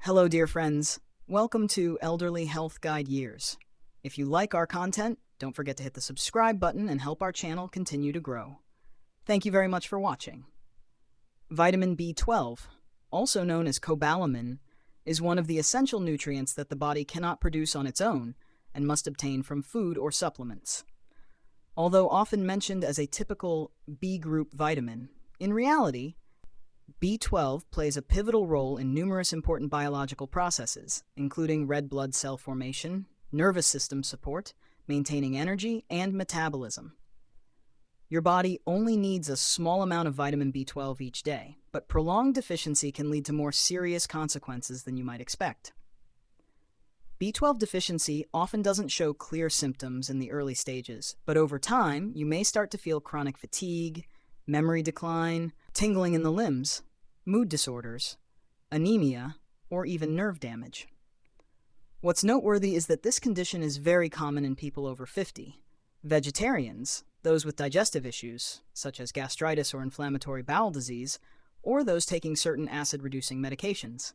Hello, dear friends. Welcome to Elderly Health Guide Years. If you like our content, don't forget to hit the subscribe button and help our channel continue to grow. Thank you very much for watching. Vitamin B12, also known as cobalamin, is one of the essential nutrients that the body cannot produce on its own and must obtain from food or supplements. Although often mentioned as a typical B group vitamin, in reality, B12 plays a pivotal role in numerous important biological processes, including red blood cell formation, nervous system support, maintaining energy, and metabolism. Your body only needs a small amount of vitamin B12 each day, but prolonged deficiency can lead to more serious consequences than you might expect. B12 deficiency often doesn't show clear symptoms in the early stages, but over time, you may start to feel chronic fatigue, memory decline, tingling in the limbs, mood disorders, anemia, or even nerve damage. What's noteworthy is that this condition is very common in people over 50. Vegetarians, those with digestive issues, such as gastritis or inflammatory bowel disease, or those taking certain acid-reducing medications.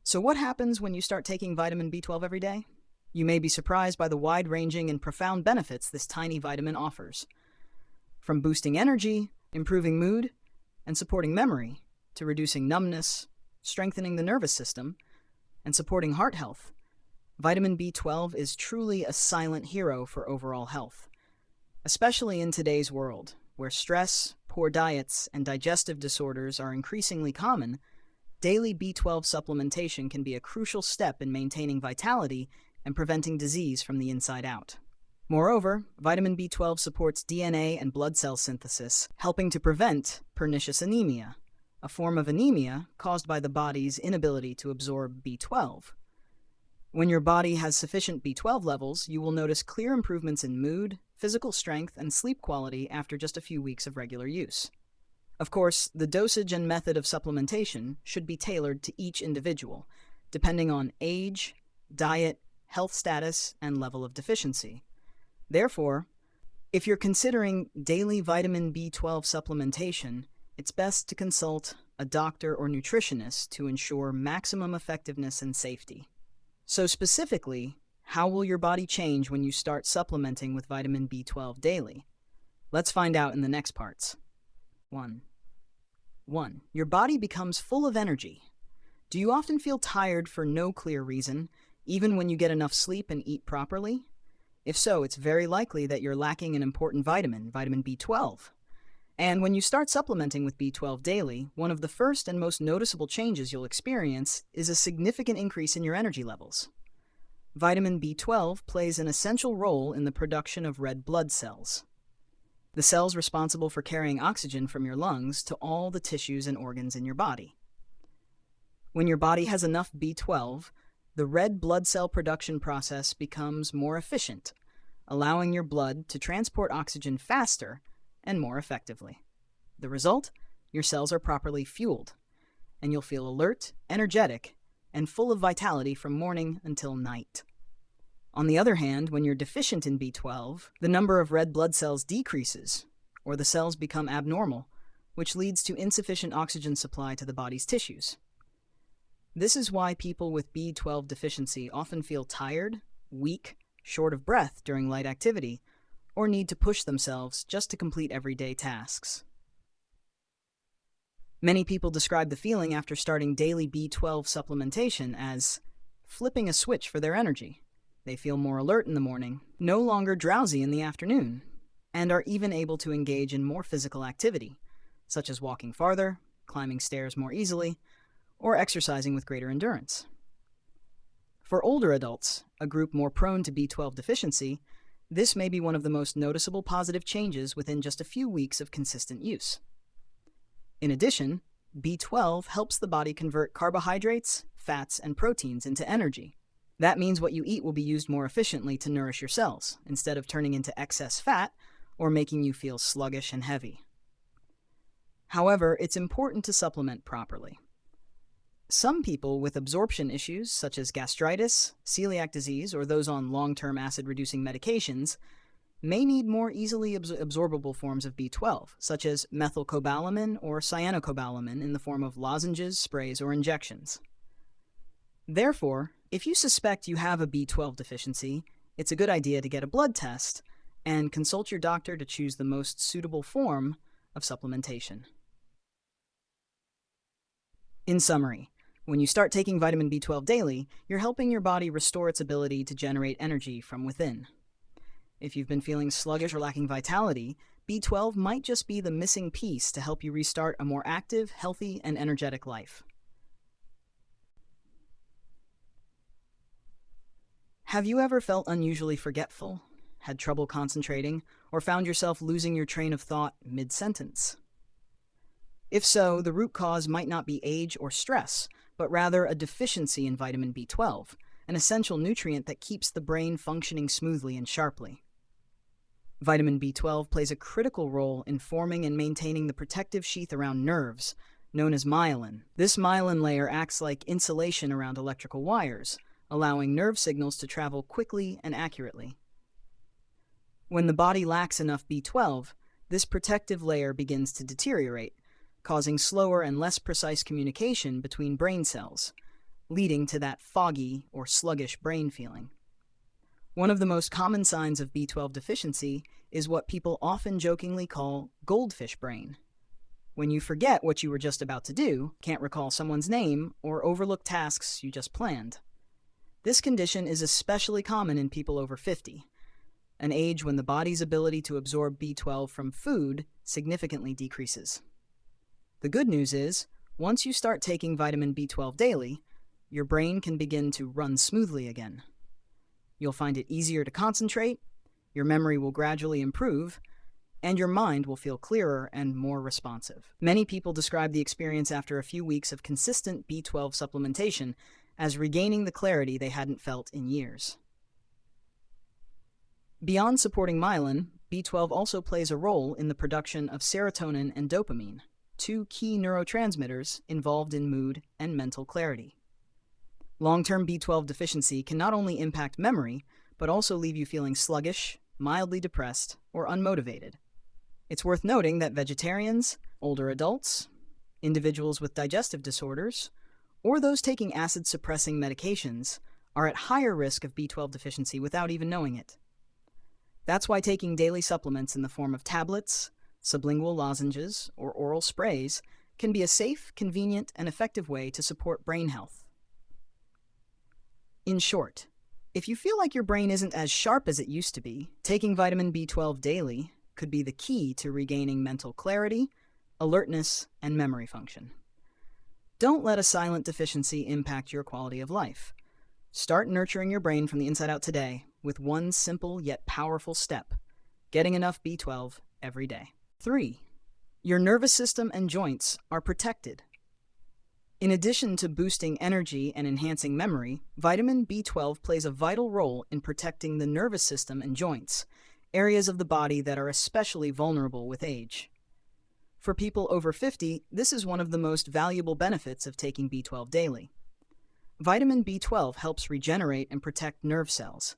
So what happens when you start taking vitamin B12 every day? You may be surprised by the wide-ranging and profound benefits this tiny vitamin offers. From boosting energy, improving mood, and supporting memory, to reducing numbness, strengthening the nervous system, and supporting heart health, vitamin B12 is truly a silent hero for overall health. Especially in today's world, where stress, poor diets, and digestive disorders are increasingly common, daily B12 supplementation can be a crucial step in maintaining vitality and preventing disease from the inside out. Moreover, vitamin B12 supports DNA and blood cell synthesis, helping to prevent pernicious anemia, a form of anemia caused by the body's inability to absorb B12. When your body has sufficient B12 levels, you will notice clear improvements in mood, physical strength, and sleep quality after just a few weeks of regular use. Of course, the dosage and method of supplementation should be tailored to each individual, depending on age, diet, health status, and level of deficiency. Therefore, if you're considering daily vitamin B12 supplementation, it's best to consult a doctor or nutritionist to ensure maximum effectiveness and safety. So specifically, how will your body change when you start supplementing with vitamin B12 daily? Let's find out in the next parts. 1. Your body becomes full of energy. Do you often feel tired for no clear reason, even when you get enough sleep and eat properly? If so, it's very likely that you're lacking an important vitamin, vitamin B12. And when you start supplementing with B12 daily, one of the first and most noticeable changes you'll experience is a significant increase in your energy levels. Vitamin B12 plays an essential role in the production of red blood cells, the cells responsible for carrying oxygen from your lungs to all the tissues and organs in your body. When your body has enough B12, the red blood cell production process becomes more efficient, allowing your blood to transport oxygen faster and more effectively. The result? Your cells are properly fueled, and you'll feel alert, energetic, and full of vitality from morning until night. On the other hand, when you're deficient in B12, the number of red blood cells decreases, or the cells become abnormal, which leads to insufficient oxygen supply to the body's tissues. This is why people with B12 deficiency often feel tired, weak, short of breath during light activity, or need to push themselves just to complete everyday tasks. Many people describe the feeling after starting daily B12 supplementation as flipping a switch for their energy. They feel more alert in the morning, no longer drowsy in the afternoon, and are even able to engage in more physical activity, such as walking farther, climbing stairs more easily, or exercising with greater endurance. For older adults, a group more prone to B12 deficiency, this may be one of the most noticeable positive changes within just a few weeks of consistent use. In addition, B12 helps the body convert carbohydrates, fats, and proteins into energy. That means what you eat will be used more efficiently to nourish your cells, instead of turning into excess fat or making you feel sluggish and heavy. However, it's important to supplement properly. Some people with absorption issues, such as gastritis, celiac disease, or those on long-term acid-reducing medications, may need more easily absorbable forms of B12, such as methylcobalamin or cyanocobalamin in the form of lozenges, sprays, or injections. Therefore, if you suspect you have a B12 deficiency, it's a good idea to get a blood test and consult your doctor to choose the most suitable form of supplementation. In summary, when you start taking vitamin B12 daily, you're helping your body restore its ability to generate energy from within. If you've been feeling sluggish or lacking vitality, B12 might just be the missing piece to help you restart a more active, healthy, and energetic life. Have you ever felt unusually forgetful, had trouble concentrating, or found yourself losing your train of thought mid-sentence? If so, the root cause might not be age or stress, but rather a deficiency in vitamin B12, an essential nutrient that keeps the brain functioning smoothly and sharply. Vitamin B12 plays a critical role in forming and maintaining the protective sheath around nerves, known as myelin. This myelin layer acts like insulation around electrical wires, allowing nerve signals to travel quickly and accurately. When the body lacks enough B12, this protective layer begins to deteriorate, causing slower and less precise communication between brain cells, leading to that foggy or sluggish brain feeling. One of the most common signs of B12 deficiency is what people often jokingly call goldfish brain. When you forget what you were just about to do, can't recall someone's name, or overlook tasks you just planned. This condition is especially common in people over 50, an age when the body's ability to absorb B12 from food significantly decreases. The good news is, once you start taking vitamin B12 daily, your brain can begin to run smoothly again. You'll find it easier to concentrate, your memory will gradually improve, and your mind will feel clearer and more responsive. Many people describe the experience after a few weeks of consistent B12 supplementation as regaining the clarity they hadn't felt in years. Beyond supporting myelin, B12 also plays a role in the production of serotonin and dopamine, two key neurotransmitters involved in mood and mental clarity. Long-term B12 deficiency can not only impact memory, but also leave you feeling sluggish, mildly depressed, or unmotivated. It's worth noting that vegetarians, older adults, individuals with digestive disorders, or those taking acid-suppressing medications are at higher risk of B12 deficiency without even knowing it. That's why taking daily supplements in the form of tablets, sublingual lozenges, or oral sprays can be a safe, convenient, and effective way to support brain health. In short, if you feel like your brain isn't as sharp as it used to be, taking vitamin B12 daily could be the key to regaining mental clarity, alertness, and memory function. Don't let a silent deficiency impact your quality of life. Start nurturing your brain from the inside out today with one simple yet powerful step: getting enough B12 every day. 3. Your nervous system and joints are protected. In addition to boosting energy and enhancing memory, vitamin B12 plays a vital role in protecting the nervous system and joints, areas of the body that are especially vulnerable with age. For people over 50, this is one of the most valuable benefits of taking B12 daily. Vitamin B12 helps regenerate and protect nerve cells.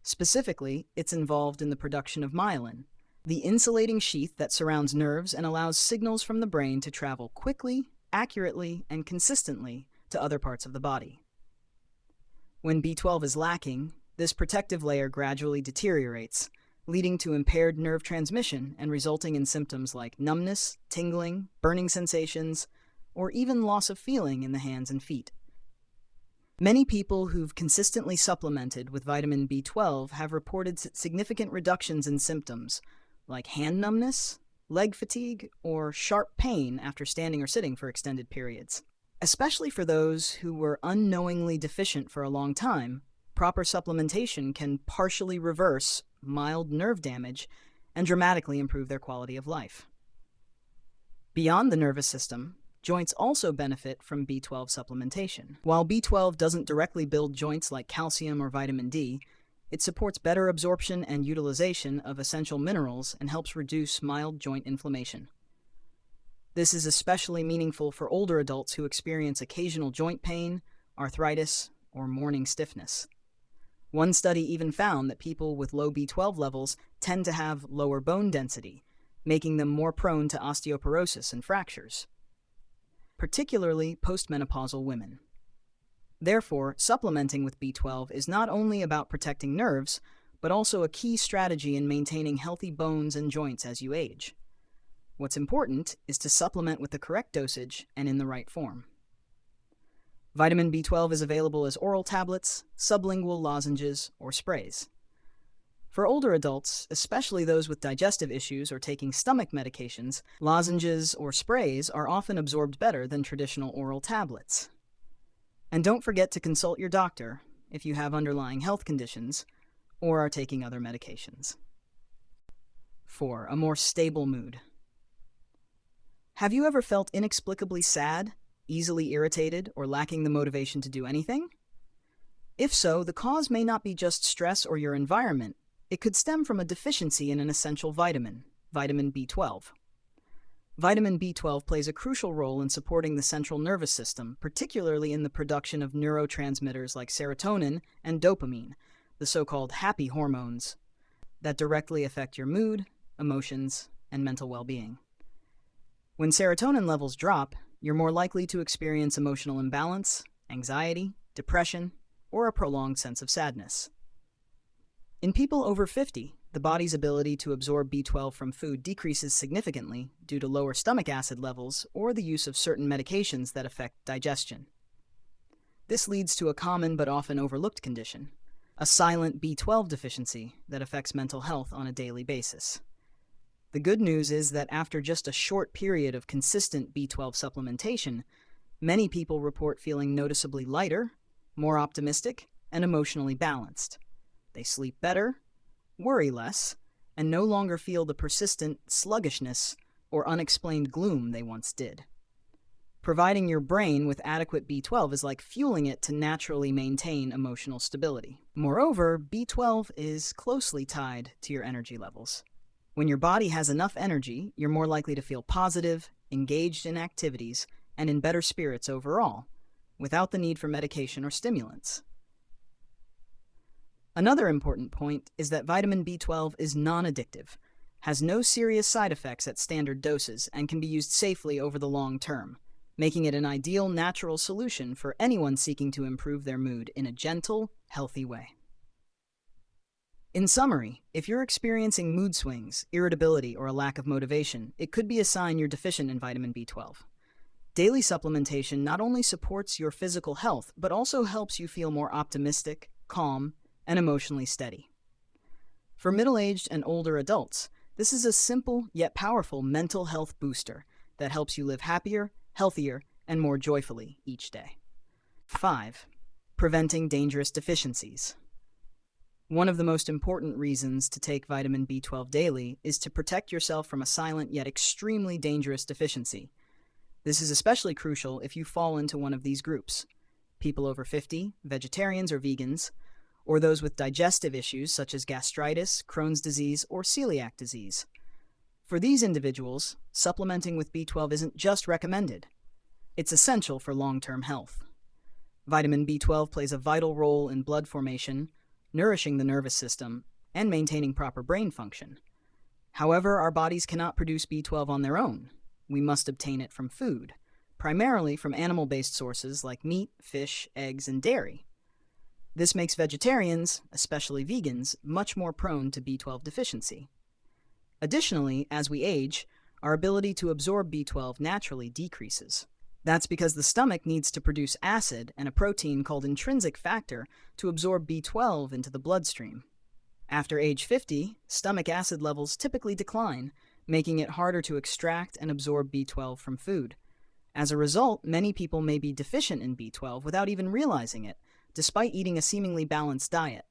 Specifically, it's involved in the production of myelin, the insulating sheath that surrounds nerves and allows signals from the brain to travel quickly, accurately, and consistently to other parts of the body. When B12 is lacking, this protective layer gradually deteriorates, leading to impaired nerve transmission and resulting in symptoms like numbness, tingling, burning sensations, or even loss of feeling in the hands and feet. Many people who've consistently supplemented with vitamin B12 have reported significant reductions in symptoms like hand numbness, leg fatigue, or sharp pain after standing or sitting for extended periods. Especially for those who were unknowingly deficient for a long time, proper supplementation can partially reverse mild nerve damage and dramatically improve their quality of life. Beyond the nervous system, joints also benefit from B12 supplementation. While B12 doesn't directly build joints like calcium or vitamin D, it supports better absorption and utilization of essential minerals and helps reduce mild joint inflammation. This is especially meaningful for older adults who experience occasional joint pain, arthritis, or morning stiffness. One study even found that people with low B12 levels tend to have lower bone density, making them more prone to osteoporosis and fractures, particularly postmenopausal women. Therefore, supplementing with B12 is not only about protecting nerves, but also a key strategy in maintaining healthy bones and joints as you age. What's important is to supplement with the correct dosage and in the right form. Vitamin B12 is available as oral tablets, sublingual lozenges, or sprays. For older adults, especially those with digestive issues or taking stomach medications, lozenges or sprays are often absorbed better than traditional oral tablets. And don't forget to consult your doctor if you have underlying health conditions or are taking other medications. 4. A more stable mood. Have you ever felt inexplicably sad, easily irritated, or lacking the motivation to do anything? If so, the cause may not be just stress or your environment. It could stem from a deficiency in an essential vitamin, vitamin B12. Vitamin B12 plays a crucial role in supporting the central nervous system, particularly in the production of neurotransmitters like serotonin and dopamine, the so-called happy hormones, that directly affect your mood, emotions, and mental well-being. When serotonin levels drop, you're more likely to experience emotional imbalance, anxiety, depression, or a prolonged sense of sadness. In people over 50, the body's ability to absorb B12 from food decreases significantly due to lower stomach acid levels or the use of certain medications that affect digestion. This leads to a common but often overlooked condition, a silent B12 deficiency that affects mental health on a daily basis. The good news is that after just a short period of consistent B12 supplementation, many people report feeling noticeably lighter, more optimistic, and emotionally balanced. They sleep better, worry less, and no longer feel the persistent sluggishness or unexplained gloom they once did. Providing your brain with adequate B12 is like fueling it to naturally maintain emotional stability. Moreover, B12 is closely tied to your energy levels. When your body has enough energy, you're more likely to feel positive, engaged in activities, and in better spirits overall, without the need for medication or stimulants. Another important point is that vitamin B12 is non-addictive, has no serious side effects at standard doses, and can be used safely over the long term, making it an ideal natural solution for anyone seeking to improve their mood in a gentle, healthy way. In summary, if you're experiencing mood swings, irritability, or a lack of motivation, it could be a sign you're deficient in vitamin B12. Daily supplementation not only supports your physical health, but also helps you feel more optimistic, calm, and emotionally steady. For middle-aged and older adults, this is a simple yet powerful mental health booster that helps you live happier, healthier, and more joyfully each day. 5. Preventing dangerous deficiencies. One of the most important reasons to take vitamin B12 daily is to protect yourself from a silent yet extremely dangerous deficiency. This is especially crucial if you fall into one of these groups: people over 50, vegetarians or vegans, or those with digestive issues such as gastritis, Crohn's disease, or celiac disease. For these individuals, supplementing with B12 isn't just recommended. It's essential for long-term health. Vitamin B12 plays a vital role in blood formation, nourishing the nervous system, and maintaining proper brain function. However, our bodies cannot produce B12 on their own. We must obtain it from food, primarily from animal-based sources like meat, fish, eggs, and dairy. This makes vegetarians, especially vegans, much more prone to B12 deficiency. Additionally, as we age, our ability to absorb B12 naturally decreases. That's because the stomach needs to produce acid and a protein called intrinsic factor to absorb B12 into the bloodstream. After age 50, stomach acid levels typically decline, making it harder to extract and absorb B12 from food. As a result, many people may be deficient in B12 without even realizing it, despite eating a seemingly balanced diet.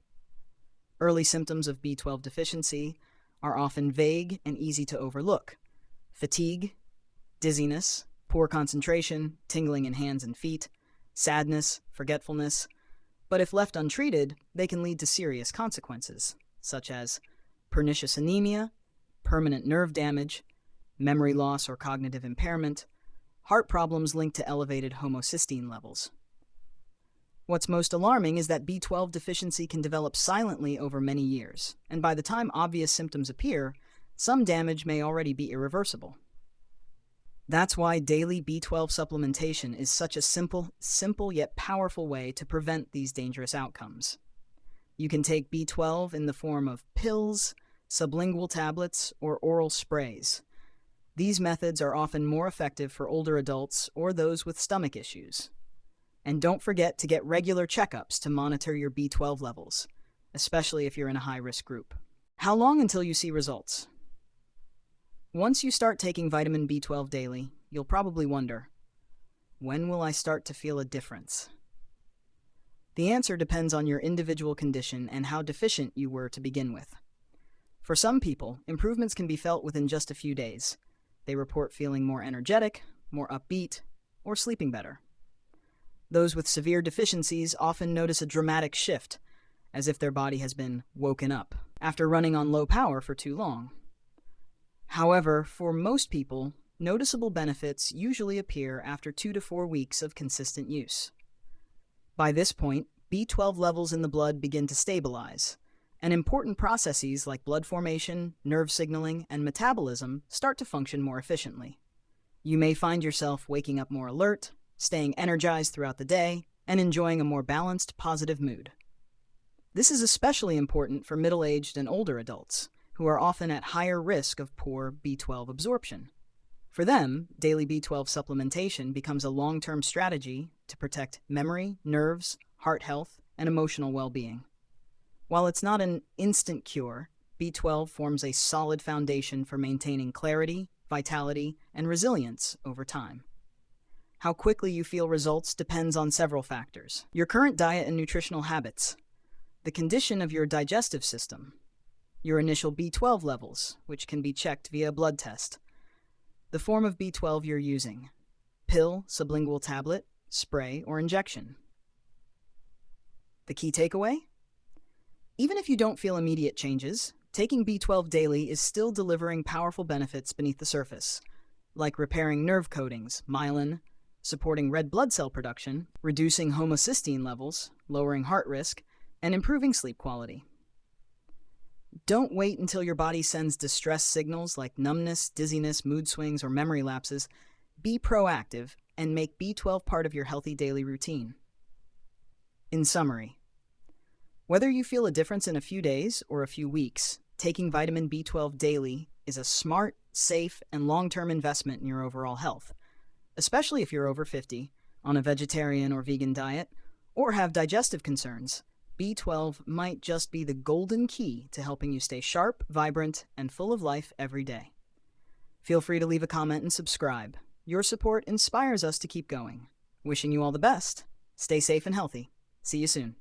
Early symptoms of B12 deficiency are often vague and easy to overlook: fatigue, dizziness, poor concentration, tingling in hands and feet, sadness, forgetfulness. But if left untreated, they can lead to serious consequences, such as pernicious anemia, permanent nerve damage, memory loss or cognitive impairment, heart problems linked to elevated homocysteine levels. What's most alarming is that B12 deficiency can develop silently over many years, and by the time obvious symptoms appear, some damage may already be irreversible. That's why daily B12 supplementation is such a simple yet powerful way to prevent these dangerous outcomes. You can take B12 in the form of pills, sublingual tablets, or oral sprays. These methods are often more effective for older adults or those with stomach issues. And don't forget to get regular checkups to monitor your B12 levels, especially if you're in a high-risk group. How long until you see results? Once you start taking vitamin B12 daily, you'll probably wonder, when will I start to feel a difference? The answer depends on your individual condition and how deficient you were to begin with. For some people, improvements can be felt within just a few days. They report feeling more energetic, more upbeat, or sleeping better. Those with severe deficiencies often notice a dramatic shift, as if their body has been woken up after running on low power for too long. However, for most people, noticeable benefits usually appear after 2 to 4 weeks of consistent use. By this point, B12 levels in the blood begin to stabilize, and important processes like blood formation, nerve signaling, and metabolism start to function more efficiently. You may find yourself waking up more alert, staying energized throughout the day, and enjoying a more balanced, positive mood. This is especially important for middle-aged and older adults, who are often at higher risk of poor B12 absorption. For them, daily B12 supplementation becomes a long-term strategy to protect memory, nerves, heart health, and emotional well-being. While it's not an instant cure, B12 forms a solid foundation for maintaining clarity, vitality, and resilience over time. How quickly you feel results depends on several factors: your current diet and nutritional habits, the condition of your digestive system, your initial B12 levels, which can be checked via a blood test, the form of B12 you're using, pill, sublingual tablet, spray, or injection. The key takeaway? Even if you don't feel immediate changes, taking B12 daily is still delivering powerful benefits beneath the surface, like repairing nerve coatings, myelin, supporting red blood cell production, reducing homocysteine levels, lowering heart risk, and improving sleep quality. Don't wait until your body sends distress signals like numbness, dizziness, mood swings, or memory lapses. Be proactive and make B12 part of your healthy daily routine. In summary, whether you feel a difference in a few days or a few weeks, taking vitamin B12 daily is a smart, safe, and long-term investment in your overall health, especially if you're over 50, on a vegetarian or vegan diet, or have digestive concerns. B12 might just be the golden key to helping you stay sharp, vibrant, and full of life every day. Feel free to leave a comment and subscribe. Your support inspires us to keep going. Wishing you all the best. Stay safe and healthy. See you soon.